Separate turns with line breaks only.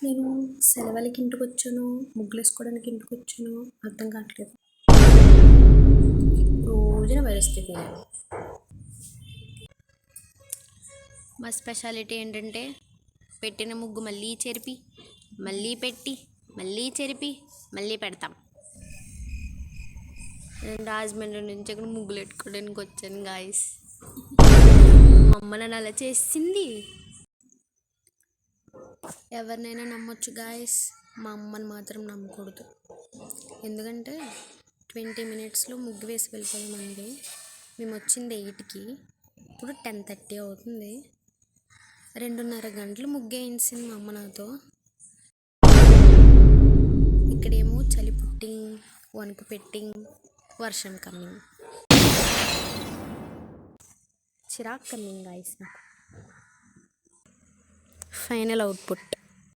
నేను సెలవులకి ఇంటికొచ్చాను, ముగ్గులేసుకోవడానికి ఇంటికొచ్చాను అర్థం కావట్లేదు. రోజున పరిస్థితి.
మా స్పెషాలిటీ ఏంటంటే పెట్టిన ముగ్గు మళ్ళీ చెరిపి మళ్ళీ పెట్టి మళ్ళీ చెరిపి మళ్ళీ పెడతాం. నేను రాజమండ్రి నుంచి ఇక్కడ ముగ్గులు పెట్టుకోవడానికి వచ్చాను గాయస్. మా అమ్మ నన్ను అలా చేసింది. ఎవరినైనా నమ్మొచ్చు గాయస్, మా అమ్మని మాత్రం నమ్మకూడదు. ఎందుకంటే 20 మినిట్స్లో ముగ్గు వేసి వెళ్ళిపోయామండి. మేము వచ్చింది 8కి, ఇప్పుడు 10:30 అవుతుంది. 2.5 గంటలు ముగ్గు వేయించింది మా అమ్మ నాతో. ఇక్కడేమో చలి పుట్టింగ్, వణుకు పెట్టింగ్, వర్షం కమ్మింగ్, చిరాక్ కమ్మింగ్ గాయస్. నాకు ఫైనల్ అవుట్పుట్